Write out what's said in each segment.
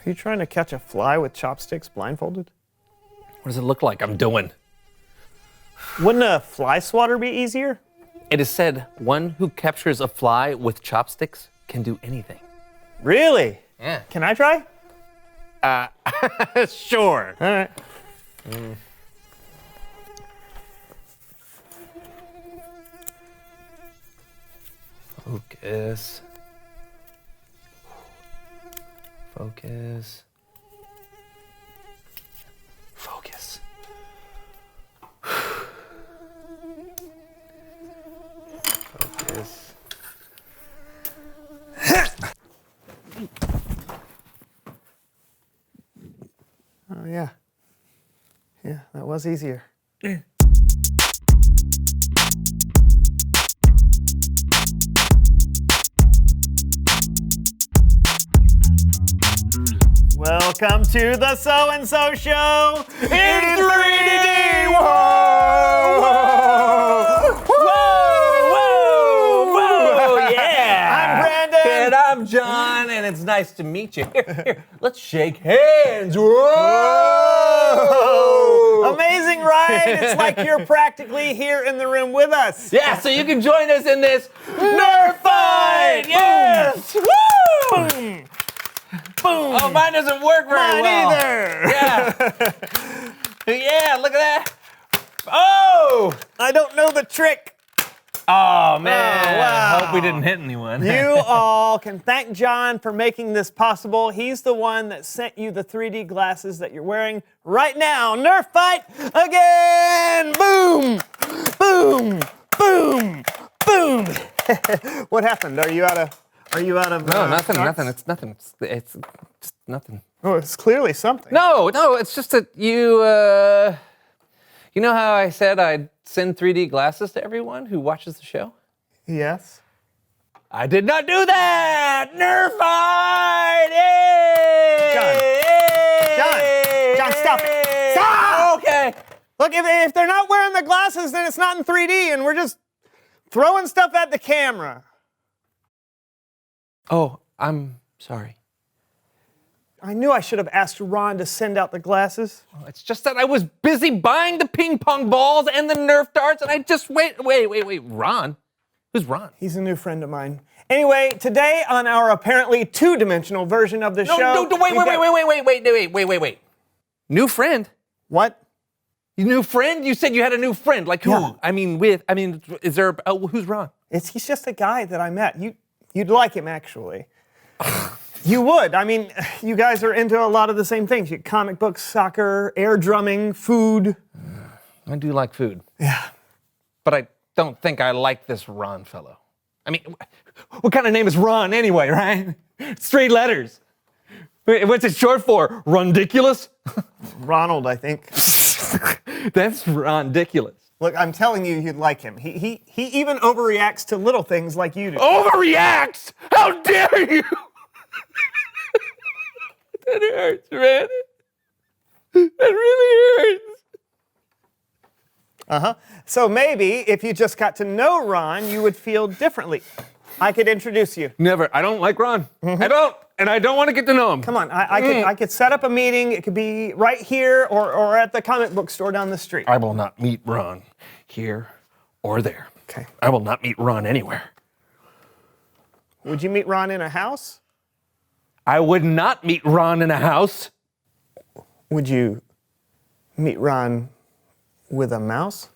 Are you trying to catch a fly with chopsticks blindfolded? What does it look like I'm doing? Wouldn't a fly swatter be easier? It is said one who captures a fly with chopsticks can do anything. Really? Yeah. Can I try? Sure. All right. Focus. Focus. Focus. Focus. Oh, yeah. Yeah, that was easier. Welcome to the So-and-So Show in 3D! Whoa! Whoa! Yeah! I'm Brandon! And I'm John, and it's nice to meet you. Here, let's shake hands. Whoa! Amazing, right? It's like you're practically here in the room with us. Yeah, so you can join us in this Nerf fight! Yes! Woo! Boom! Boom! Oh, mine doesn't work very well. Either. Yeah. Yeah, look at that. Oh! I don't know the trick. Oh, man. Oh, wow. I hope we didn't hit anyone. You all can thank John for making this possible. He's the one that sent you the 3D glasses that you're wearing right now. Nerf fight again! Boom! Boom! Boom! Boom! What happened? Are you out of No, nothing, cards? nothing. It's nothing. It's just nothing. Oh, it's clearly something. No, it's just that you know how I said I'd send 3D glasses to everyone who watches the show? Yes. I did not do that! Nerf fight! John, stop it. Stop! Okay. Look, if they're not wearing the glasses, then it's not in 3D, and we're just throwing stuff at the camera. Oh, I'm sorry. I knew I should have asked Ron to send out the glasses. It's just that I was busy buying the ping pong balls and the Nerf darts, and I just wait. Ron? Who's Ron? He's a new friend of mine. Anyway, today on our apparently two-dimensional version of the show. No, wait. New friend? What? New friend? You said you had a new friend. Like who? Yeah. Is there? Who's Ron? He's just a guy that I met. You'd like him, actually. You would. I mean, you guys are into a lot of the same things. Comic books, soccer, air drumming, food. I do like food. Yeah. But I don't think I like this Ron fellow. I mean, what kind of name is Ron anyway, right? Straight letters. What's it short for? Rundiculous? Ronald, I think. That's Rondiculous. Look, I'm telling you, you'd like him. He even overreacts to little things like you do. Overreacts? How dare you? That hurts, man. That really hurts. Uh-huh. So maybe if you just got to know Ron, you would feel differently. I could introduce you. Never. I don't like Ron. I don't. And I don't want to get to know him. Come on, I could set up a meeting. It could be right here or at the comic book store down the street. I will not meet Ron here or there. Okay. I will not meet Ron anywhere. Would you meet Ron in a house? I would not meet Ron in a house. Would you meet Ron with a mouse?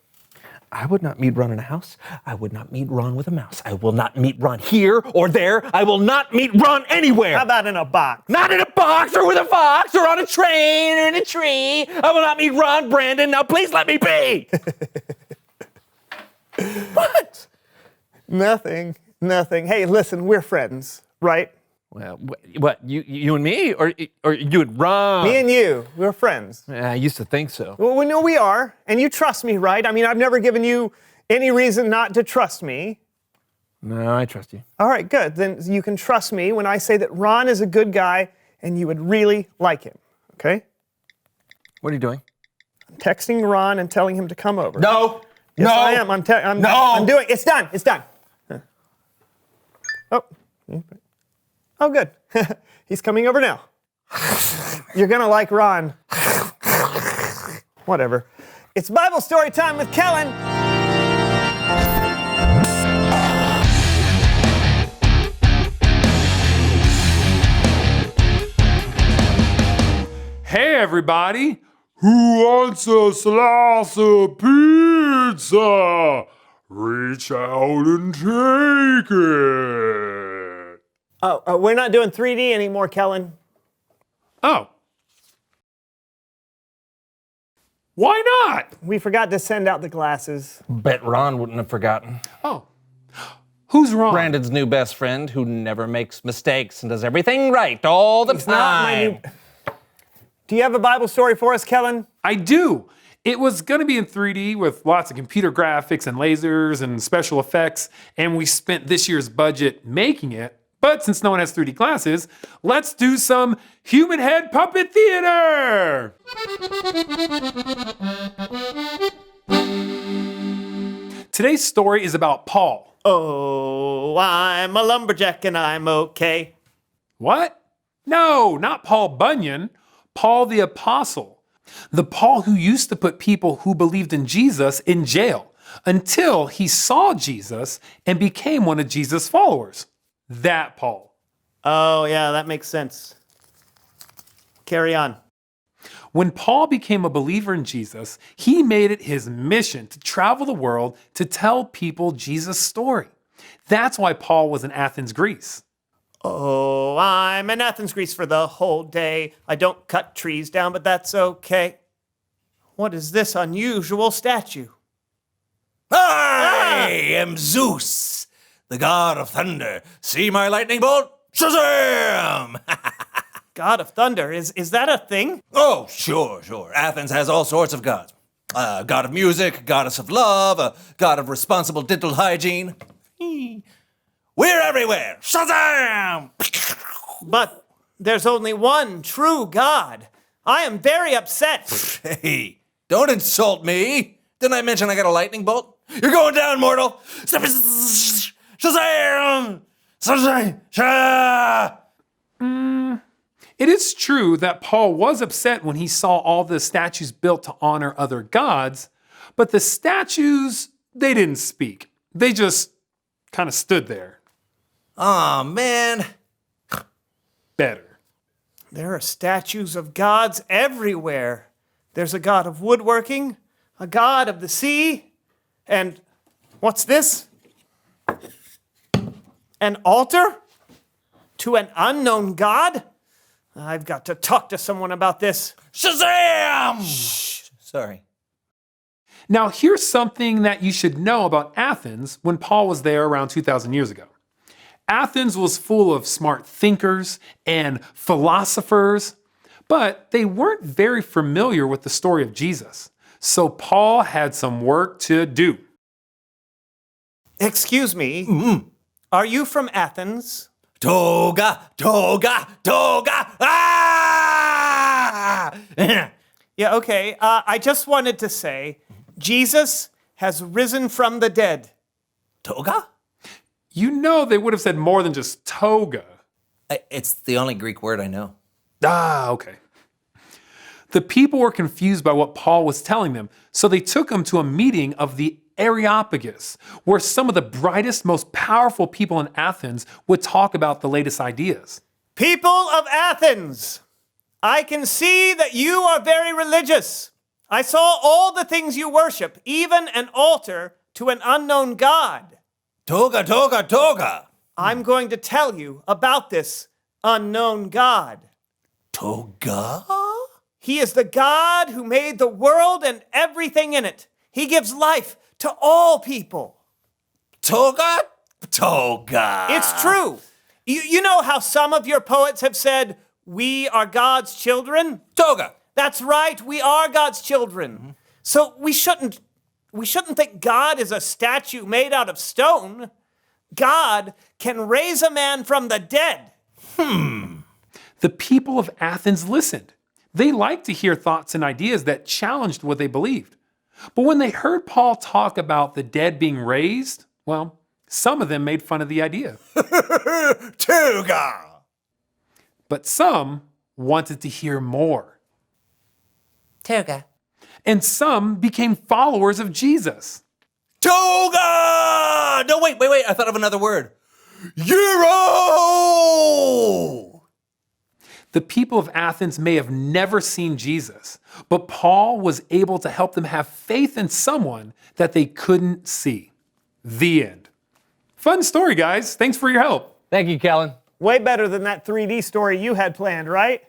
I would not meet Ron in a house. I would not meet Ron with a mouse. I will not meet Ron here or there. I will not meet Ron anywhere. How about in a box? Not in a box or with a fox or on a train or in a tree. I will not meet Ron, Brandon. Now please let me be. What? Nothing. Hey, listen, we're friends, right? Well, what? You and me, or you and Ron? Me and you, we're friends. I used to think so. Well, we know we are, and you trust me, right? I mean, I've never given you any reason not to trust me. No, I trust you. All right, good. Then you can trust me when I say that Ron is a good guy and you would really like him, okay? What are you doing? I'm texting Ron and telling him to come over. No. Yes, no. I am. I'm doing. It's done. Huh. Oh. Oh, good. He's coming over now. You're gonna like Ron. Whatever. It's Bible story time with Kellen. Hey everybody, who wants a slice of pizza? Reach out and take it. Oh, we're not doing 3D anymore, Kellen. Oh. Why not? We forgot to send out the glasses. Bet Ron wouldn't have forgotten. Oh. Who's wrong? Brandon's new best friend who never makes mistakes and does everything right all the He's not my time. new... Do you have a Bible story for us, Kellen? I do. It was going to be in 3D with lots of computer graphics and lasers and special effects, and we spent this year's budget making it. But since no one has 3D glasses, let's do some human head puppet theater! Today's story is about Paul. Oh, I'm a lumberjack and I'm okay. What? No, not Paul Bunyan. Paul the Apostle. The Paul who used to put people who believed in Jesus in jail until he saw Jesus and became one of Jesus' followers. That Paul. Oh, yeah, that makes sense. Carry on. When Paul became a believer in Jesus, he made it his mission to travel the world to tell people Jesus' story. That's why Paul was in Athens, Greece. Oh, I'm in Athens, Greece for the whole day. I don't cut trees down, but that's okay. What is this unusual statue? I am Zeus, the god of thunder. See my lightning bolt? Shazam! God of Thunder, is that a thing? Oh, sure. Athens has all sorts of gods. God of music, goddess of love, a god of responsible dental hygiene. We're everywhere. Shazam! But there's only one true God. I am very upset. Hey, don't insult me. Didn't I mention I got a lightning bolt? You're going down, mortal. Shazam! Shazam! Shazam! It is true that Paul was upset when he saw all the statues built to honor other gods, but the statues, they didn't speak. They just kind of stood there. Aw, man. Better. There are statues of gods everywhere. There's a god of woodworking, a god of the sea, and what's this? An altar to an unknown god? I've got to talk to someone about this. Shazam! Shh. Sorry. Now, here's something that you should know about Athens when Paul was there around 2,000 years ago. Athens was full of smart thinkers and philosophers, but they weren't very familiar with the story of Jesus. So Paul had some work to do. Excuse me, Are you from Athens? Toga! Ah! Yeah, okay. I just wanted to say, Jesus has risen from the dead. Toga? You know they would have said more than just toga. It's the only Greek word I know. Ah, okay. The people were confused by what Paul was telling them, so they took him to a meeting of the Areopagus, where some of the brightest, most powerful people in Athens would talk about the latest ideas. People of Athens, I can see that you are very religious. I saw all the things you worship, even an altar to an unknown god. Toga! I'm going to tell you about this unknown god. Toga? He is the God who made the world and everything in it. He gives life to all people. Toga? It's true. You know how some of your poets have said, we are God's children? Toga! That's right, we are God's children. So we shouldn't think God is a statue made out of stone. God can raise a man from the dead. The people of Athens listened. They liked to hear thoughts and ideas that challenged what they believed. But when they heard Paul talk about the dead being raised, well, some of them made fun of the idea. Toga! But some wanted to hear more. Toga. And some became followers of Jesus. Toga! No, wait. I thought of another word. Euro! The people of Athens may have never seen Jesus, but Paul was able to help them have faith in someone that they couldn't see. The end. Fun story, guys. Thanks for your help. Thank you, Kellen. Way better than that 3D story you had planned, right?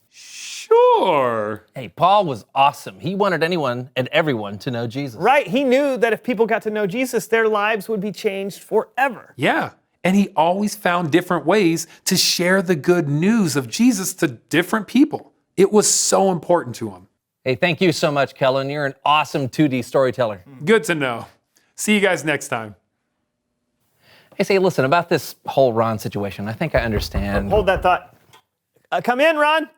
Sure. Hey, Paul was awesome. He wanted anyone and everyone to know Jesus. Right, he knew that if people got to know Jesus, their lives would be changed forever. Yeah. And he always found different ways to share the good news of Jesus to different people. It was so important to him. Hey, thank you so much, Kellen. You're an awesome 2D storyteller. Good to know. See you guys next time. Hey, say, listen, about this whole Ron situation, I think I understand. Hold that thought. Come in, Ron.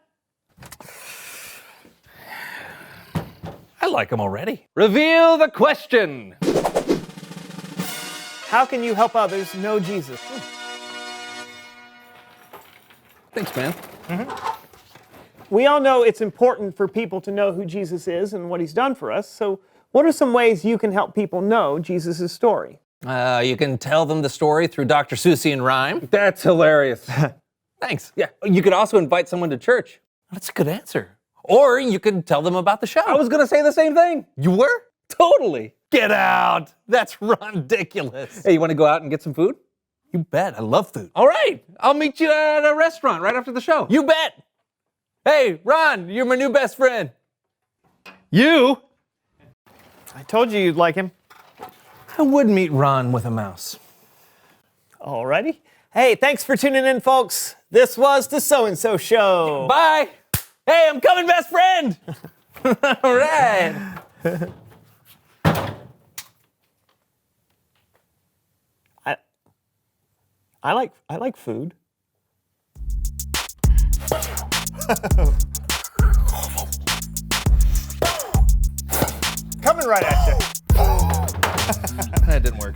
I like him already. Reveal the question. How can you help others know Jesus? Thanks, man. We all know it's important for people to know who Jesus is and what he's done for us. So what are some ways you can help people know Jesus' story? You can tell them the story through Dr. Seussian rhyme. That's hilarious. Thanks. Yeah, you could also invite someone to church. That's a good answer. Or you could tell them about the show. I was gonna say the same thing. You were? Totally. Get out. That's ridiculous. Hey, you wanna go out and get some food? You bet. I love food. All right, I'll meet you at a restaurant right after the show. You bet. Hey, Ron, you're my new best friend. You? I told you you'd like him. I would meet Ron with a mouse. Alrighty. Hey, thanks for tuning in, folks. This was the So-and-So Show. Bye. Hey, I'm coming, best friend. All right. I like food. Coming right at you. That didn't work.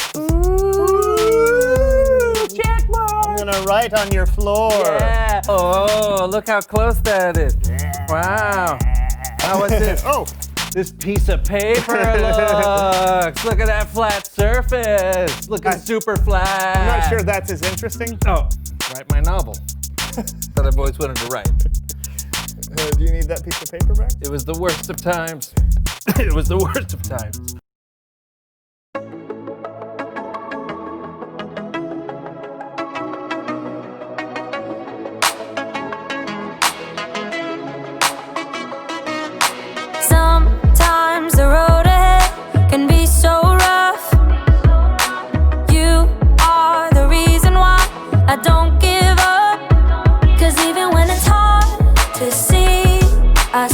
I'm gonna write on your floor. Yeah. Oh, look how close that is. Wow. How was this? Oh, This piece of paper looks. Look at that flat surface. Looking super flat. I'm not sure that's as interesting. Oh, write my novel that I've always wanted to write. Do you need that piece of paper back? It was the worst of times. It was the worst of times. Sometimes the road ahead can be so rough. You are the reason why I don't give up. 'Cause even when it's hard to see, I